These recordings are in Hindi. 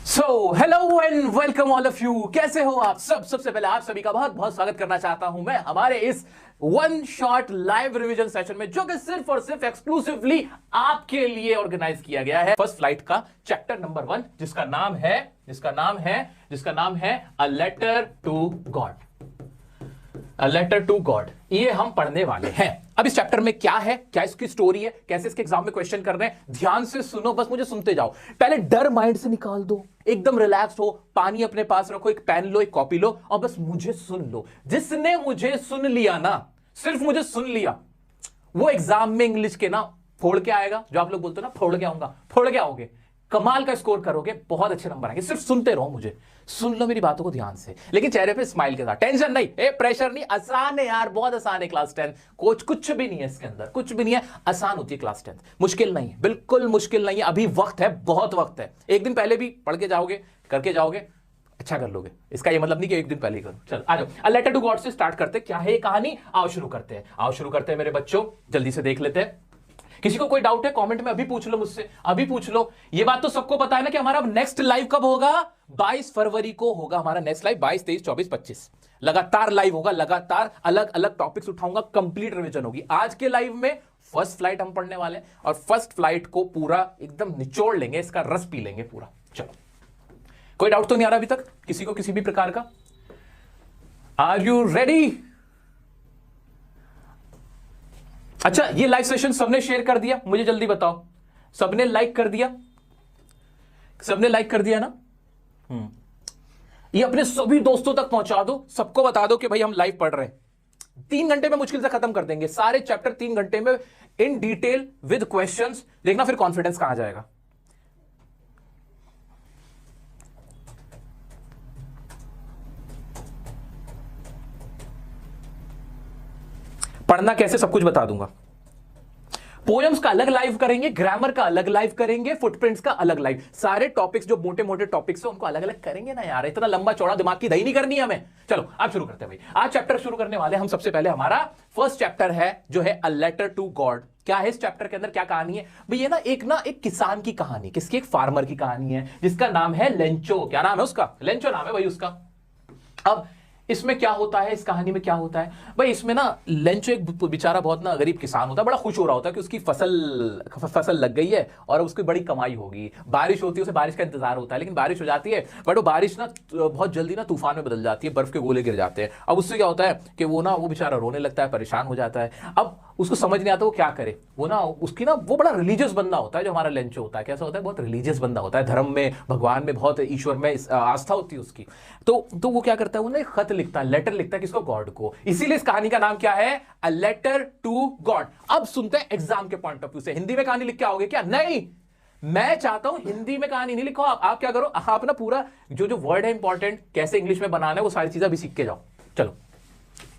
So hello and welcome all of you. कैसे हो आप सब? सबसे पहले आप सभी का बहुत बहुत स्वागत करना चाहता हूं मैं हमारे इस one shot live revision session में, जो कि सिर्फ और सिर्फ एक्सक्लूसिवली आपके लिए ऑर्गेनाइज किया गया है। फर्स्ट फ्लाइट का चैप्टर नंबर 1, जिसका नाम है a letter to God. A letter to God, ये हम पढ़ने वाले हैं। अब इस चैप्टर में क्या है, क्या इसकी स्टोरी है, कैसे इसके एग्जाम में क्वेश्चन कर रहे हैं, ध्यान से सुनो, बस मुझे सुनते जाओ। पहले डर माइंड से निकाल दो, एकदम रिलैक्स हो, पानी अपने पास रखो, एक पेन लो, एक कॉपी लो और बस मुझे सुन लो। जिसने मुझे सुन लिया ना, सिर्फ मुझे सुन लिया, वो एग्जाम में इंग्लिश के ना फोड़ के आएगा। जो आप लोग बोलते हो ना फोड़ के आऊंगा, फोड़ के आओगे, कमाल का स्कोर करोगे, बहुत अच्छे नंबर आएंगे। सिर्फ सुनते रहो, मुझे सुन लो मेरी बातों को ध्यान से, लेकिन चेहरे पे स्माइल के साथ। टेंशन नहीं, प्रेशर नहीं, आसान है यार, बहुत आसान है क्लास 10। कुछ भी नहीं है इसके अंदर, कुछ भी नहीं है, आसान होती है क्लास 10, मुश्किल नहीं है, बिल्कुल मुश्किल नहीं है। अभी वक्त है, बहुत वक्त है। एक दिन पहले भी पढ़ के जाओगे, करके जाओगे, अच्छा कर लोगे। इसका ये मतलब नहीं कि एक दिन पहले ही करो। चलो आ जाओ, अ लेटर टू गॉड से स्टार्ट करते हैं। क्या है ये कहानी? आओ शुरू करते हैं मेरे बच्चों, जल्दी से देख लेते हैं। किसी को कोई डाउट है कमेंट में अभी पूछ लो, मुझसे अभी पूछ लो। ये बात तो सबको पता है ना कि हमारा नेक्स्ट लाइव कब होगा? 22 फरवरी को होगा हमारा नेक्स्ट लाइव। 22, 23, 24, 25 लगातार लाइव होगा, लगातार अलग अलग टॉपिक्स उठाऊंगा, कंप्लीट रिवीजन होगी। आज के लाइव में फर्स्ट फ्लाइट हम पढ़ने वाले हैं और फर्स्ट फ्लाइट को पूरा एकदम निचोड़ लेंगे, इसका रस पी लेंगे पूरा। चलो, कोई डाउट तो नहीं आ रहा अभी तक किसी को, किसी भी प्रकार का? Are you ready? अच्छा, ये लाइव सेशन सबने शेयर कर दिया? मुझे जल्दी बताओ, सबने लाइक कर दिया? सबने लाइक कर दिया ना? ये अपने सभी दोस्तों तक पहुंचा दो, सबको बता दो कि भाई हम लाइव पढ़ रहे हैं। 3 घंटे में मुश्किल से खत्म कर देंगे सारे चैप्टर, 3 घंटे में इन डिटेल विद क्वेश्चंस। देखना फिर कॉन्फिडेंस कहां जाएगा। पढ़ना कैसे सब कुछ बता दूंगा। पोएम्स का अलग लाइव करेंगे, ग्रामर का अलग लाइव करेंगे, फुटप्रिंट्स का अलग लाइव। सारे टॉपिक्स जो मोटे मोटे टॉपिक्स हैं उनको अलग अलग करेंगे ना यार, इतना लंबा चौड़ा दिमाग की दही नहीं करनी है हमें। चलो आज शुरू करते हैं भाई। आज चैप्टर शुरू करने वाले हम। सबसे पहले हमारा फर्स्ट चैप्टर है जो है अ लेटर टू गॉड। क्या है इस चैप्टर के अंदर, क्या कहानी है भाई? ये ना एक किसान की कहानी, किसकी? एक फार्मर की कहानी है, जिसका नाम है लेंचो। क्या नाम है उसका? लेंचो नाम है भाई उसका। अब इसमें क्या होता है, इस कहानी में क्या होता है भाई? इसमें ना लेंचो एक बेचारा बहुत ना गरीब किसान होता है, बड़ा खुश हो रहा होता है कि उसकी फसल लग गई है और उसकी बड़ी कमाई होगी। बारिश होती है, उसे बारिश का इंतजार होता है, लेकिन बारिश हो जाती है, बट वो बारिश ना बहुत जल्दी ना तूफान में बदल जाती है, बर्फ के गोले गिर जाते हैं। अब उससे क्या होता है कि वो बेचारा रोने लगता है, परेशान हो जाता है। अब उसको समझ नहीं आता वो क्या करे। वो बड़ा रिलीजियस बंदा होता है जो हमारा लेंचो होता है। कैसा होता है? बहुत रिलीजियस बंदा होता है, धर्म में, भगवान में, बहुत ईश्वर में आस्था होती है उसकी। तो वो क्या करता है, वो ना एक खत लिखता है, लेटर लिखता है, किसको? गॉड को। इसीलिए इस कहानी का नाम क्या है? A letter to God. अब सुनते हैं एग्जाम के पॉइंट ऑफ व्यू से। हिंदी में कहानी लिख के आओगे क्या? नहीं, मैं चाहता हूं हिंदी में कहानी नहीं लिखो। आप क्या करो, आप ना पूरा जो वर्ड है इंपॉर्टेंट, कैसे इंग्लिश में बनाना है, वो सारी चीजें अभी सीख के जाओ। चलो,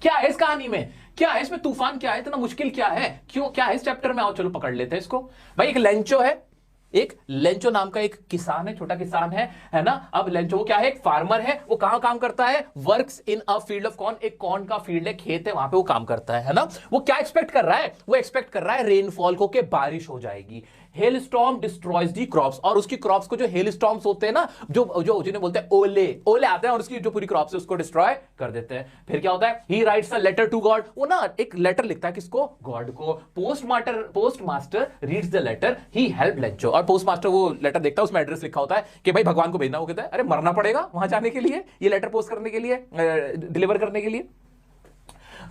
क्या है इस कहानी में, क्या है इसमें? तूफान क्या है, इतना मुश्किल क्या है, क्यों, क्या है इस चैप्टर में? आओ चलो पकड़ लेते हैं इसको भाई। एक लेंचो है, एक लेंचो नाम का एक किसान है, छोटा किसान है ना। अब लेंचो वो क्या है? एक फार्मर है। वो कहां काम करता है? Works in a field of corn. एक कॉर्न का फील्ड है, खेत है, वहां पे वो काम करता है ना। वो क्या एक्सपेक्ट कर रहा है? वो एक्सपेक्ट कर रहा है रेनफॉल को, कि बारिश हो जाएगी। हेल स्टॉर्म डिस्ट्रॉयज दी क्रॉप्स, और उसकी क्रॉप्स को जो हेल स्टॉर्म्स होते हैं ना, जो जिन्हें बोलते हैं ओले आते हैं और उसकी जो पूरी क्रॉप्स है उसको डिस्ट्रॉय कर देते हैं। फिर क्या होता है? He writes a letter to God. वो ना एक लेटर लिखता है, किसको? गॉड को। Post master reads the letter, he help Lencho. और पोस्ट मास्टर वो लेटर देखता है, उसमें एड्रेस लिखा होता है कि भाई भगवान को भेजना। वो कहता है अरे मरना पड़ेगा वहां जाने के लिए, ये लेटर पोस्ट करने के लिए, डिलीवर करने के लिए।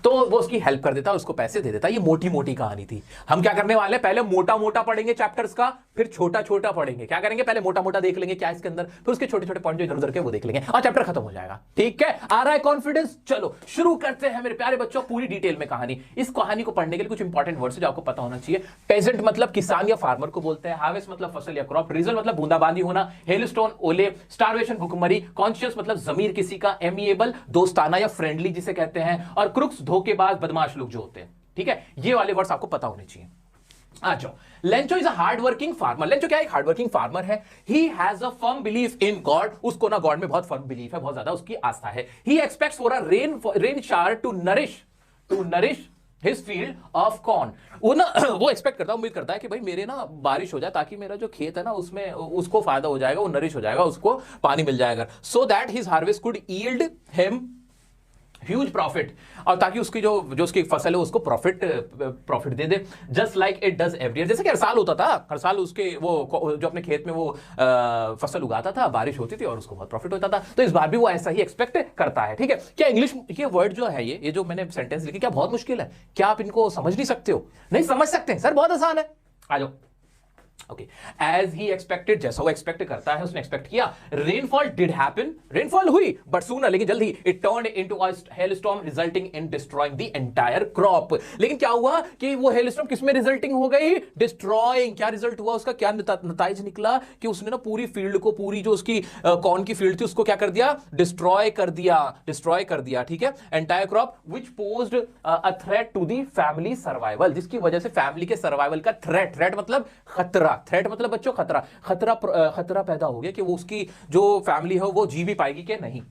तो वो उसकी हेल्प कर देता है, उसको पैसे दे देता है। ये मोटी मोटी कहानी थी। हम क्या करने वाले हैं, पहले मोटा मोटा पढ़ेंगे चैप्टर्स का, फिर छोटा छोटा पढ़ेंगे। क्या करेंगे, पहले मोटा मोटा देख लेंगे क्या इसके अंदर, फिर उसके छोटे छोटे पॉइंट जो इधर उधर के वो देख लेंगे और चैप्टर खत्म हो जाएगा। ठीक है, आ रहा है कॉन्फिडेंस? चलो शुरू करते हैं मेरे प्यारे बच्चों, पूरी डिटेल में कहानी। इस कहानी को पढ़ने के लिए कुछ इंपॉर्टेंट वर्ड्स जो आपको पता होना चाहिए। पेजेंट मतलब किसान या फार्मर को बोलते हैं। हार्वेस्ट मतलब फसल या क्रॉप। रीजन मतलब बूंदाबांदी होना। हेलस्टोन ओले। स्टारवेशन भुखमरी। कॉन्शियस मतलब जमीर किसी का। एमिएबल दोस्ताना या फ्रेंडली जिसे कहते हैं। और क्रुक्स धोखेबाज बदमाश लोग जो होते हैं। ठीक है, ये वाले वर्ड्स आपको पता होने चाहिए। आ जाओ। Lencho is a hard working farmer. Lencho क्या है? एक हार्ड वर्किंग फार्मर है। He has a firm belief in God. उसको ना गॉड में बहुत फर्म बिलीफ है, बहुत ज्यादा उसकी आस्था है। He expects for a rain shower to nourish his field of corn. वो ना वो एक्सपेक्ट करता है, उम्मीद करता है कि भाई मेरे ना बारिश हो जाए ताकि मेरा जो खेत है ना उसमें उसको फायदा हो जाएगा, वो नरिश हो जाएगा, उसको पानी मिल जाएगा, so that his harvest could yield him huge profit, और ताकि उसकी जो उसकी फसल है उसको profit they they, just like it does every year. जैसे कि हर साल होता था, हर साल उसके वो जो अपने खेत में वो फसल उगाता था, बारिश होती थी और उसको बहुत प्रॉफिट होता था। तो इस बार भी वो ऐसा ही एक्सपेक्ट करता है। ठीक है, क्या इंग्लिश ये वर्ड जो है, ये जो मैंने सेंटेंस लिखी, क्या बहुत मुश्किल है? क्या आप इनको समझ नहीं सकते हो? नहीं समझ सकते सर, बहुत आसान है, आ जाओ। ओके, एज ही एक्सपेक्टेड, जैसा वो एक्सपेक्ट करता है, उसने एक्सपेक्ट किया, रेनफॉल डिड हैपन, रेनफॉल हुई, बट सूनर, लेकिन जल्दी, it turned into a hailstorm resulting in destroying the entire crop. लेकिन क्या हुआ कि वो हेलस्टॉर्म किसमें रिजल्टिंग हो गई? डिस्ट्रॉइंग। क्या रिजल्ट हुआ उसका, क्या नताइज निकला कि उसने ना पूरी फील्ड को, पूरी जो उसकी कॉर्न की फील्ड थी उसको क्या कर दिया? डिस्ट्रॉय कर दिया, डिस्ट्रॉय कर दिया। ठीक है, entire crop which posed a threat to the family survival, जिसकी वजह से फैमिली के सर्वाइवल का थ्रेट, थ्रेट मतलब खतरा, थ्रेट मतलब बच्चों खतरा, खतरा पैदा हो गया कि वो उसकी जो फैमिली है वो जी भी पाएगी कि नहीं।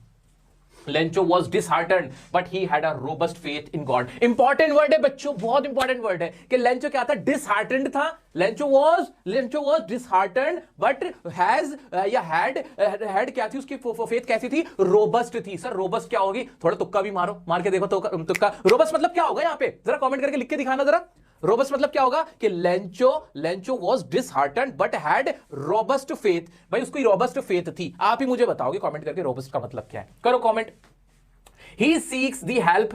Lencho was disheartened, but he had a robust faith in God. Important word है बच्चों, बहुत इंपॉर्टेंट वर्ड है कि लेंचो क्या था? डिसहार्टेंड था। Lencho was disheartened, but has या had क्या थी उसकी फेथ? कैसी थी? रोबस्ट थी। सर रोबस्ट क्या होगी? थोड़ा तुक्का भी मारो, मार के देखो तो तुक्का। रोबस्ट मतलब क्या होगा? यहाँ पे जरा कमेंट करके लिख के दिखाना जरा। रोबस्ट मतलब क्या होगा? कि Lencho was disheartened but had robust faith. भाई उसकी रोबस्ट फेथ थी। आप ही मुझे बताओगे कमेंट करके रोबस्ट का मतलब क्या है? करो comment. He seeks the help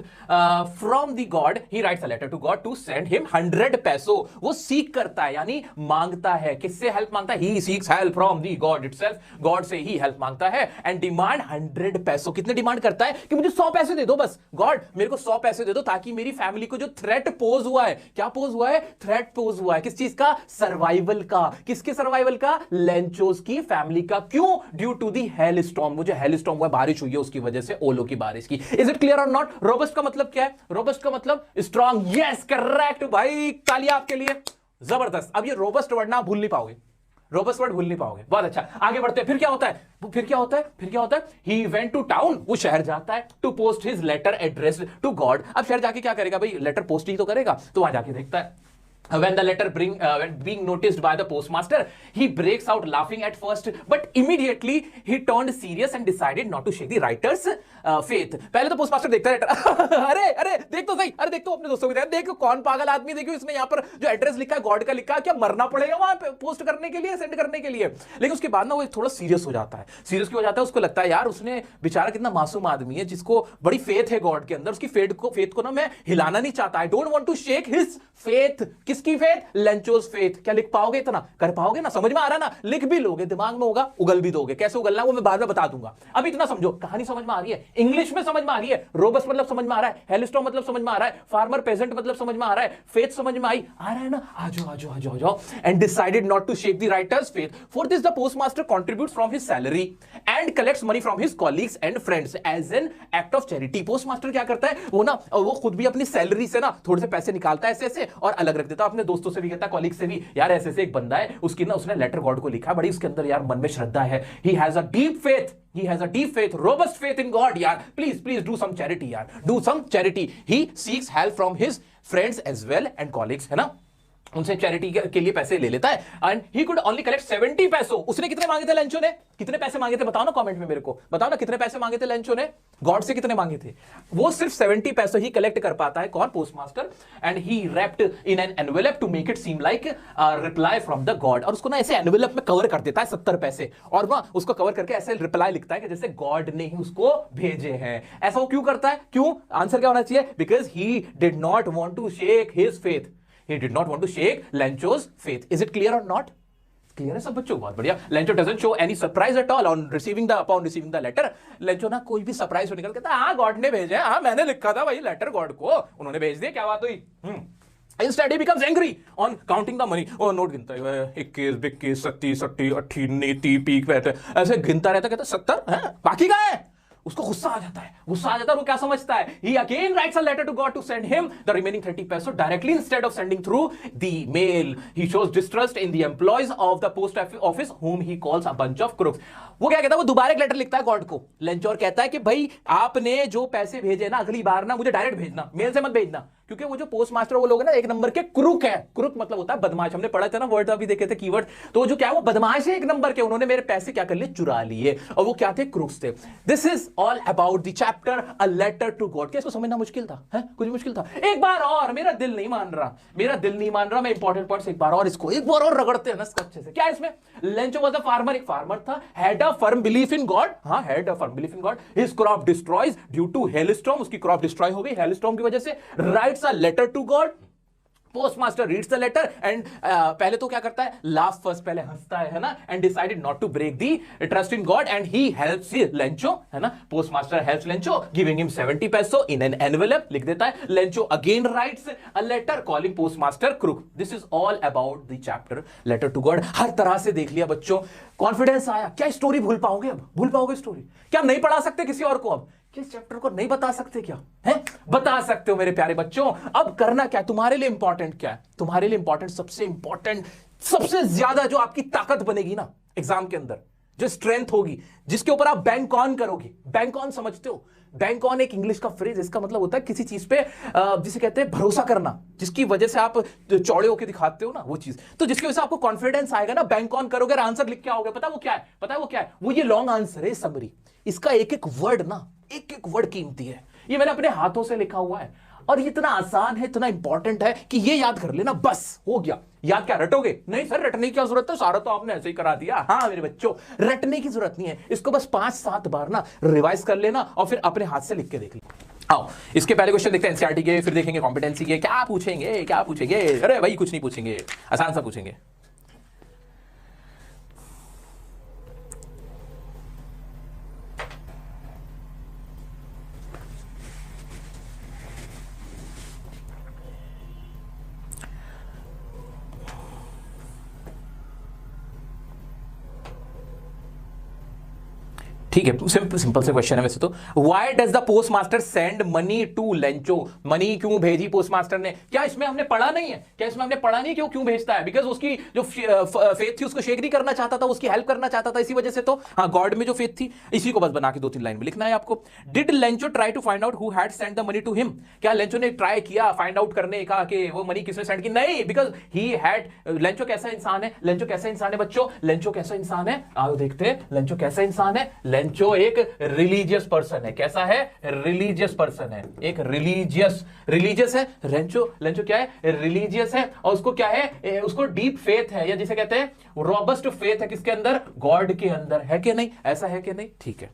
from the God. He writes a letter to God to send him 100 पैसों। वो सीख करता है यानी मांगता है। किससे हेल्प मांगता है? He seeks help from the God itself. God से ही हेल्प मांगता है and demand 100 पैसों। कितने डिमांड करता है? कि मुझे 100 पैसे दे दो बस। गॉड मेरे को 100 पैसे दे दो ताकि मेरी फैमिली को जो थ्रेट पोज हुआ है, क्या पोज हुआ है? थ्रेट पोज हुआ है। किस चीज का? सर्वाइवल का। किसके सर्वाइवल का? लेंचोस की फैमिली का। क्यों? Due to the hail storm. मुझे हेल स्टॉर्म हुआ, बारिश हुई है उसकी वजह से, ओलो की बारिश की। इज इट क्लियर और नॉट? रोबस्ट का मतलब क्या है? रोबस्ट का मतलब स्ट्रॉन्ग। यस करेक्ट भाई, तालियां आपके लिए, जबरदस्त। अब ये रोबस्ट वर्ड ना भूल नहीं पाओगे, रोबस्ट वर्ड भूल नहीं पाओगे। बहुत अच्छा, आगे बढ़ते हैं। फिर क्या होता है? फिर क्या होता है? फिर क्या होता है? ही वेंट टू टाउन, वो शहर जाता है, to post his letter address to God. अब शहर जाके क्या करेगा भाई? लेटर पोस्ट ही तो करेगा, तो वहां जाके देखता है। When the letter being noticed by the postmaster, he breaks out laughing at first, but immediately he turned serious and decided not to shake the writer's faith. पहले तो पोस्टमास्टर देखता है लेटर अरे देख तो सही, अरे देख तो अपने दोस्तों को देख, कौन पागल आदमी, देखो इसने यहाँ पर जो एड्रेस लिखा है गॉड का लिखा है, क्या मरना पड़ेगा वहां पे पोस्ट करने के लिए, सेंड करने के लिए? लेकिन उसके बाद ना वो थोड़ा सीरियस हो जाता है। सीरियस क्यों हो जाता है? उसको लगता है यार उसने बेचारा कितना मासूम आदमी है जिसको बड़ी फेथ है गॉड के अंदर, उसकी फेथ को ना मैं हिलाना नहीं चाहता। I don't want to shake his faith. किसकी फेथ? Lencho's faith. क्या लिख पाओगे? इतना कर पाओगे ना? समझ में आ रहा ना? लिख भी लोगे, दिमाग में होगा, उगल भी दोगे। कैसे उगलना वो मैं बाद में बता दूंगा, अभी इतना समझो। कहानी समझ में आ रही है, इंग्लिश में समझ में आ रही है, रोबस्ट मतलब समझ में आ रहा है, हेलस्टॉर्म मतलब समझ में आ रहा है, फार्मर पेजेंट मतलब समझ में आ रहा है, फेथ समझ में आ रहा है ना? आ जाओ। And decided not to shake the writer's faith. For this the postmaster contributes from his salary and collects money from his colleagues and friends as an act of charity. Postmaster क्या करता है? वो खुद भी अपनी सैलरी से ना थोड़े से पैसे निकालता है ऐसे और अलग रख देता है, अपने दोस्तों से भी कहता है, कॉलीग से भी, यार ऐसे एक बंदा है, उसकी ना उसने लेटर गॉड को लिखा, बड़ी उसके अंदर यार मन में श्रद्धा है, he has a deep faith, robust faith in God यार, please do some charity यार, do some charity। he seeks help from his friends as well and colleagues, है ना? उनसे चैरिटी के लिए पैसे ले लेता है। And he could only collect 70 पैसों। उसने कितने मांगे थे लेंचो ने? कितने पैसे मांगे थे? बताओ ना कमेंट में, मेरे को बताओ ना कितने पैसे मांगे थे लेंचो ने? गॉड से कितने मांगे थे? वो सिर्फ 70 पैसे ही कलेक्ट कर पाता है। कौन? Postmaster. And he wrapped in an envelope to make it seem like reply from the God. और उसको ना ऐसे एनवेलप में कवर कर देता है 70 पैसे, और वह उसको कवर करके ऐसे रिप्लाई लिखता है कि जैसे गॉड ने ही उसको भेजे हैं। ऐसा वो क्यों करता है? क्यों? आंसर क्या होना चाहिए? Because he did not want to shake his faith. He did not want to shake Lencho's faith. Is it clear or not? Clear है सब बच्चों? बहुत बढ़िया। Lencho doesn't show any surprise at all upon receiving the letter. Lencho ना कोई भी सरप्राइज निकल कहता, हाँ गॉड ने भेजे, हाँ मैंने लिखा था भाई लेटर गॉड को, उन्होंने भेज दिया, क्या बात हुई? Instead he becomes angry on counting the money. Oh, note गिनता है, 21, 22, 37, 38, 30 पीक पे ऐसे गिनता रहता, कहता 70 है, बाकी का है। उसको गुस्सा आ जाता है। वो क्या समझता है? He again writes a letter to God to send him the remaining 30 peso directly instead of sending through the mail. He shows distrust in the employees of the post office whom he calls a bunch of crooks. वो क्या कहता है? वो दोबारा एक लेटर लिखता है गॉड को, लेंचो, और कहता है कि भाई आपने जो पैसे भेजे ना, अगली बार ना मुझे डायरेक्ट भेजना, मेल से मत भेजना, क्योंकि वो जो पोस्ट मास्टर वो लोग हैं ना, एक नंबर के क्रूक है। क्रूक मतलब होता है बदमाश, हमने पढ़ा था ना वर्ड, अभी देखे थे कीवर्ड। तो जो क्या है वो बदमाश है एक नंबर के, उन्होंने मेरे पैसे क्या कर लिए, चुरा लिए, और वो क्या थे, क्रूक्स थे। This is all about the chapter a letter to God. क्या इसको समझना मुश्किल था? है कुछ मुश्किल था? एक बार और, मेरा दिल नहीं मान रहा, मेरा दिल नहीं मान रहा, मैं इंपॉर्टेंट पॉइंट्स एक बार और इसको एक बार और रगड़ते हैं ना अच्छे से। क्या इसमें, लेंचो वाज अ फार्मर, एक फार्मर था, had a firm belief in God, हां had a firm belief in God, his crop destroys due to hailstorm, उसकी क्रॉप डिस्ट्रॉय हो गई हेलस्टॉर्म की वजह से, writes a letter to God, postmaster reads the letter and पहले तो क्या करता है, लाफ फर्स्ट, पहले हंसता है ना, and decided not to break the trust in God and he helps Lencho, है ना, postmaster helps Lencho giving him 70 pesos in an envelope, लिख देता है। Lencho again writes a letter calling postmaster crook. This is all about the chapter letter to God. हर तरह से देख लिया बच्चों, कॉन्फिडेंस आया। क्या स्टोरी भूल पाओगे? अब भूल पाओगे स्टोरी? क्या नहीं पढ़ा सकते किसी और को? अब किस चैप्टर को नहीं बता सकते? क्या है, बता सकते हो मेरे प्यारे बच्चों। अब करना क्या है तुम्हारे लिए, इंपॉर्टेंट क्या है तुम्हारे लिए? इंपॉर्टेंट, सबसे इंपॉर्टेंट, सबसे ज्यादा जो आपकी ताकत बनेगी ना एग्जाम के अंदर, जो स्ट्रेंथ होगी, जिसके ऊपर आप बैंक ऑन करोगे। बैंक ऑन समझते हो? बैंक ऑन एक इंग्लिश का फ्रेज, इसका मतलब होता है किसी चीज पे जिसे कहते हैं भरोसा करना, जिसकी वजह से आप चौड़े होकर दिखाते हो ना, वो चीज। तो जिसकी वजह से आपको कॉन्फिडेंस आएगा ना, बैंक ऑन करोगे, आंसर लिख के आओगे। पता है वो क्या है? पता है वो क्या है? वो ये लॉन्ग आंसर है, समरी। इसका एक एक वर्ड ना, एक एक वर्ड कीमती है। ये मैंने अपने हाथों से लिखा हुआ है, और ये इतना आसान है, इतना इंपॉर्टेंट है कि ये याद कर लेना, बस हो गया। याद क्या रटोगे? नहीं सर, रटने की क्या जरूरत है, सारा तो आपने ऐसे ही करा दिया। हाँ मेरे बच्चों, रटने की जरूरत नहीं है, इसको बस 5-7 बार ना रिवाइज कर लेना, और फिर अपने हाथ से लिख के देख लेना। आओ इसके पहले क्वेश्चन देखते हैं एनसीईआरटी के, फिर देखेंगे कॉम्पिटेंसी के। क्या पूछेंगे, क्या पूछेंगे? अरे भाई कुछ नहीं पूछेंगे, आसान सा पूछेंगे। ठीक है, सिंपल से क्वेश्चन है वैसे तो। Why does the post master send money to Lencho? Money क्यों भेजी पोस्ट मास्टर ने? क्या इसमें हमने पढ़ा नहीं है? क्या इसमें हमने पढ़ा नहीं क्यों क्यों भेजता है? बिकॉज उसकी जो फेथ थी उसको शेक नहीं करना चाहता था, उसकी हेल्प करना चाहता था, इसी वजह से। तो हाँ, गॉड में जो फेथ थी, इसी को बस बना के 2-3 लाइन में लिखना है आपको। Did Lencho try to find out who had send the money to him? क्या लेंचो ने ट्राई किया फाइंड आउट करने का कि वो मनी किसने सेंड की? नहीं, बिकॉज ही हैड। लेंचो कैसा इंसान है? लेंचो कैसा इंसान है बच्चों? लेंचो कैसा इंसान है? आओ देखते हैं लेंचो कैसा इंसान है। लेंचो एक रिलीजियस पर्सन है। कैसा है? रिलीजियस पर्सन है, एक रिलीजियस है। लेंचो क्या है? रिलीजियस है, और उसको क्या है? उसको डीप फेथ है, या जिसे कहते हैं रॉबस्ट फेथ है। किसके अंदर? गॉड के अंदर। है कि नहीं? ऐसा है कि नहीं? ठीक है,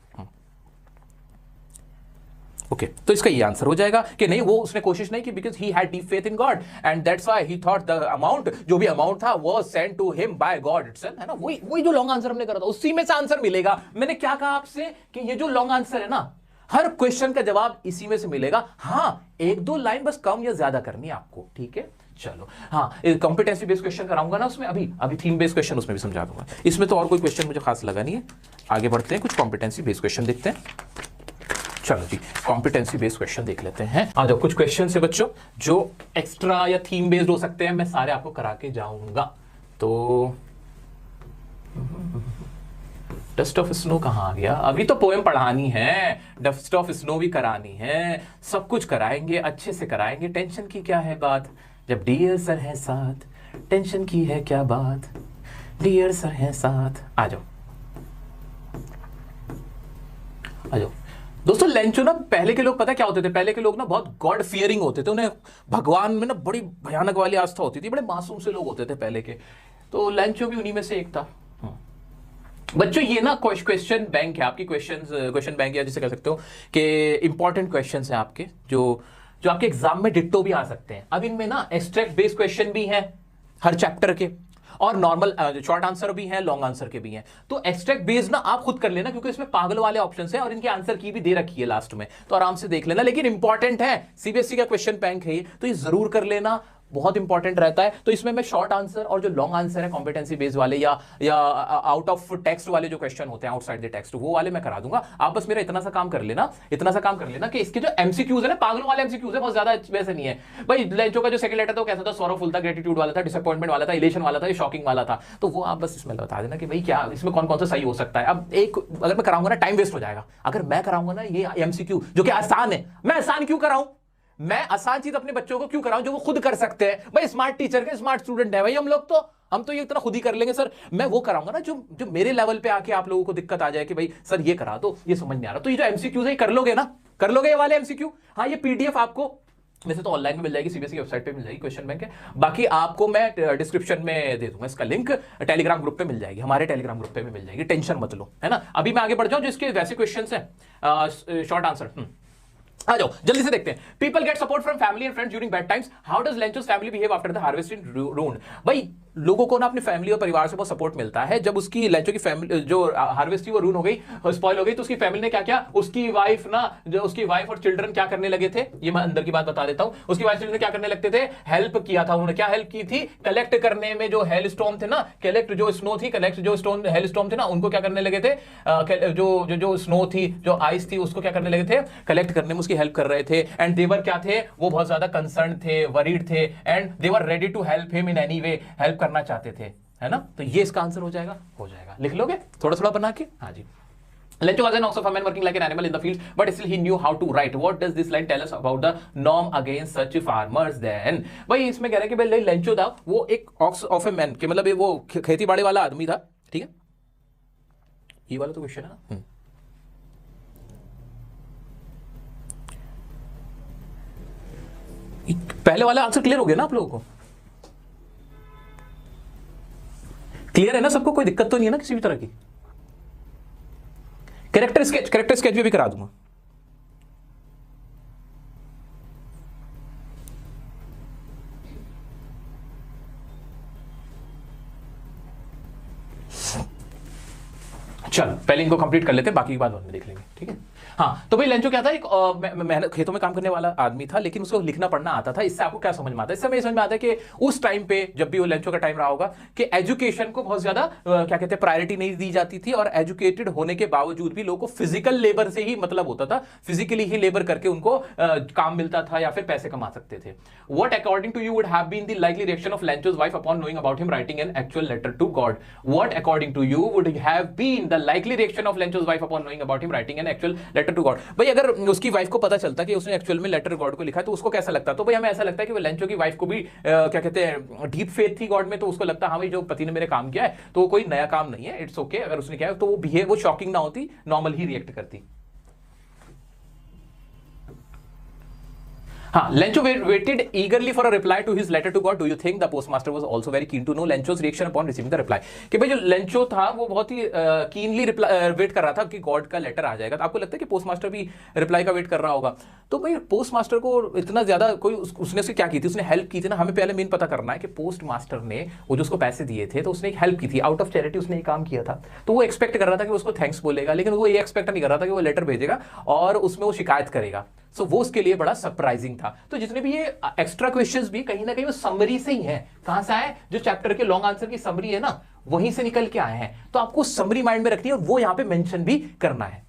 ओके तो इसका ये आंसर हो जाएगा कि नहीं, वो उसने कोशिश नहीं की, because he had deep faith in God and that's why he thought the amount, जो भी अमाउंट था वो send to him by God itself, है ना। वही जो लॉन्ग आंसर हमने करा था, उसी में से आंसर मिलेगा। मैंने क्या कहा आपसे कि ये जो लॉन्ग आंसर है ना, हर क्वेश्चन का जवाब इसी में से मिलेगा। हाँ, 1-2 लाइन बस कम या ज्यादा करनी है आपको, ठीक है। चलो हाँ, कॉम्पिटेंसी बेस्ड क्वेश्चन कराऊंगा ना उसमें, अभी थीम बेस्ड क्वेश्चन उसमें भी समझा दूंगा। इसमें तो और कोई क्वेश्चन मुझे खास लगा नहीं है। आगे बढ़ते हैं, कुछ कॉम्पिटेंसी बेस्ड क्वेश्चन देखते हैं। चलो जी, कॉम्पिटेंसी बेस्ड क्वेश्चन देख लेते हैं। आ जाओ, कुछ क्वेश्चन है बच्चों जो एक्स्ट्रा या थीम बेस्ड हो सकते हैं, मैं सारे आपको करा के जाऊंगा। तो डस्ट ऑफ स्नो कहां आ गया? अभी तो पोएम पढ़ानी है, डस्ट ऑफ स्नो भी करानी है, सब कुछ कराएंगे, अच्छे से कराएंगे। टेंशन की क्या है बात, जब डियर सर है साथ, टेंशन की है क्या बात, डियर सर है साथ। आ जाओ आ जाओ दोस्तों। लेंचो ना, पहले के लोग पता क्या होते थे? पहले के लोग ना बहुत गॉड फियरिंग होते थे, उन्हें भगवान में ना बड़ी भयानक वाली आस्था होती थी, बड़े मासूम से लोग होते थे पहले के। तो लेंचो भी उन्हीं में से एक था। बच्चों ये ना क्वेश्चन बैंक है आपकी, क्वेश्चन बैंक, या जिसे कह सकते हो कि इंपॉर्टेंट क्वेश्चन है आपके, जो आपके एग्जाम में डिट्टो भी आ सकते हैं। अब इनमें ना एब्स्ट्रैक्ट बेस्ड क्वेश्चन भी हैं हर चैप्टर के, और नॉर्मल शॉर्ट आंसर भी हैं, लॉन्ग आंसर के भी हैं। तो एब्स्ट्रैक्ट बेस्ड ना आप खुद कर लेना, क्योंकि इसमें पागल वाले ऑप्शंस हैं और इनके आंसर की भी दे रखी है लास्ट में, तो आराम से देख लेना। लेकिन इंपॉर्टेंट है, सीबीएसई का क्वेश्चन बैंक है ये, तो ये जरूर कर लेना, बहुत इंपॉर्टेंट रहता है। तो इसमें मैं शॉर्ट आंसर और जो लॉन्ग आंसर है कॉम्पिटेंसी बेस्ड वाले, या आउट ऑफ टेक्स्ट वाले जो क्वेश्चन होते हैं, आउटसाइड द टेक्स्ट, वो वाले मैं करा दूंगा। आप बस मेरा इतना सा काम कर लेना कि इसके जो एमसीक्यूज है ना, पागलों वाले एमसीक्यूज है, बहुत ज्यादा वैसे नहीं है भाई। लेंचो का जो सेकंड लेटर था वो कैसा था? सॉरोफुल था, ग्रेटिट्यूड वाला था, डिसअपॉइंटमेंट वाला था, इलेशन वाला था, शॉकिंग वाला था। तो वो आप बस इसमें बता देना कि भाई क्या इसमें कौन कौन सा सही हो सकता है। अब एक अगर मैं कराऊंगा ना, टाइम वेस्ट हो जाएगा। अगर मैं कराऊंगा ना ये एमसीक्यू जो कि आसान है, मैं आसान क्यों कराऊं? मैं आसान चीज अपने बच्चों को क्यों कराऊं जो वो खुद कर सकते हैं? भाई स्मार्ट टीचर के स्मार्ट स्टूडेंट है भाई हम तो ये इतना खुद ही कर लेंगे सर। मैं वो कराऊंगा ना जो जो मेरे लेवल पे आके आप लोगों को दिक्कत आ जाए कि भाई सर ये करा दो, ये समझ नहीं आ रहा। तो ये जो एमसीक्यूज है कर लोगे ना, कर लोगे ये वाले एमसीक्यू। हाँ, ये पीडीएफ आपको वैसे तो ऑनलाइन में मिल जाएगी, सीबीएसई की वेबसाइट पे मिल जाएगी, क्वेश्चन बैंक है। बाकी आपको मैं डिस्क्रिप्शन में दे दूंगा इसका लिंक, टेलीग्राम ग्रुप पे मिल जाएगी, हमारे टेलीग्राम ग्रुप पे भी मिल जाएगी, टेंशन मत लो, है ना। अभी मैं आगे बढ़ जाऊं, जो इसके वैसे क्वेश्चंस हैं, शॉर्ट आंसर आ जाओ जल्दी से देखते हैं। People get support from family and friends during bad times, how does Lencho's family behave after the harvesting round. भाई लोगों को ना अपनी फैमिली और परिवार से बहुत सपोर्ट मिलता है। जब उसकी लेंचो की फैमिली जो हार्वेस्ट थी वो रून हो गई, स्पॉइल हो गई, तो उसकी फैमिली ने क्या किया, उसकी वाइफ ना, जो उसकी वाइफ और चिल्ड्रन क्या करने लगे थे, ये मैं अंदर की बात बता देता हूं। उसकी वाइफ चिल्ड्रन क्या करने लगते थे, हेल्प किया था उन्होंने। क्या हेल्प की थी, कलेक्ट करने में, जो हेल स्टॉर्म थे ना, कलेक्ट जो स्नो थी, कलेक्ट जो स्टोन हेल स्टॉर्म थे ना, उनको क्या करने लगे थे, जो स्नो थी, जो आइस थी, उसको क्या करने लगे थे, कलेक्ट करने में उसकी हेल्प कर रहे थे। एंड देवर क्या थे, वो बहुत ज्यादा कंसर्न थे, वरीड थे, and they were ready to help him in any way, help करना चाहते थे, है ना। तो ये इसका आंसर हो जाएगा, लिख लोगे थोड़ा थोड़ा बना के। हाँ जी। Lencho was an ox of a man working like an animal in the field, but still he knew how to write. What does this line tell us about the norm against such farmers then? भाई इसमें कह रहे हैं कि भाई लेंचो था वो एक ऑक्स ऑफ ए मैन के मतलब वो खेती बाड़ी वाला आदमी था, ठीक है। ये वाला तो क्वेश्चन है ना। पहले वाला आंसर क्लियर हो गया ना आप लोगों को? क्लियर है ना सबको? कोई दिक्कत तो नहीं है ना किसी भी तरह की? कैरेक्टर स्केच भी करा दूंगा। चलो पहले इनको कंप्लीट कर लेते हैं, बाकी की बात बाद में देख लेंगे, ठीक है। हाँ, तो भाई लेंचो क्या था, एक मेहनत खेतों में काम करने वाला आदमी था, लेकिन उसको लिखना पढ़ना आता था। इससे आपको क्या समझ में आता है? इससे हमें समझ में आता है कि उस टाइम पे, जब भी वो लेंचो का टाइम रहा होगा, कि एजुकेशन को बहुत ज्यादा क्या कहते हैं, प्रायोरिटी नहीं दी जाती थी। और एजुकेटेड होने के बावजूद भी लोगों को फिजिकल लेबर से ही मतलब होता था, फिजिकली ही लेबर करके उनको काम मिलता था या फिर पैसे कमा सकते थे। What according to you would have been the likely reaction of Lencho's wife upon knowing about him writing an actual letter to God? What according to you would have been the likely reaction of Lencho's wife upon knowing about him writing an actual letter to God? भाई अगर उसकी वाइफ को पता चलता कि उसने एक्चुअल में लेटर गॉड को लिखा है तो उसको कैसा लगता? तो भाई हमें ऐसा लगता है कि वो लेंचो की वाइफ को भी क्या कहते हैं, डीप फेथ थी गॉड में, तो उसको लगता हाँ भाई जो पति ने मेरे काम किया है तो वो कोई नया काम नहीं है, इट्स ओके। अगर उसने किया है तो वो बिहेव, वो शॉकिंग ना होती, नॉर्मल ही रिएक्ट करती। हाँ, Lencho waited eagerly for a reply to his letter to God. Do you think the postmaster was also very keen to know Lencho's reaction upon receiving the reply? कि भाई जो लेंचो था वो बहुत ही कीनली वेट कर रहा था कि गॉड का लेटर आ जाएगा। तो आपको लगता है कि पोस्टमास्टर भी रिप्लाई का वेट कर रहा होगा? तो भाई पोस्टमास्टर को इतना ज्यादा कोई उसने उसकी क्या की थी, उसने हेल्प की थी ना। हमें पहले मेन पता करना है कि पोस्टमास्टर ने वो जो उसको पैसे दिए थे तो उसने एक हेल्प की थी, आउट ऑफ चैरिटी उसने ये काम किया था। तो वो एक्सपेक्ट कर रहा था कि उसको थैंक्स बोलेगा, लेकिन वो ये एक्सपेक्ट नहीं कर रहा था कि वो लेटर भेजेगा और उसमें वो शिकायत करेगा। सो वो उसके लिए बड़ा सरप्राइजिंग था। तो जितने भी ये एक्स्ट्रा क्वेश्चंस भी कहीं ना कहीं वो समरी से ही है। कहां से आए? जो चैप्टर के लॉन्ग आंसर की समरी है ना, वहीं से निकल के आए हैं। तो आपको समरी माइंड में रखनी है और वो यहां पे मेंशन भी करना है।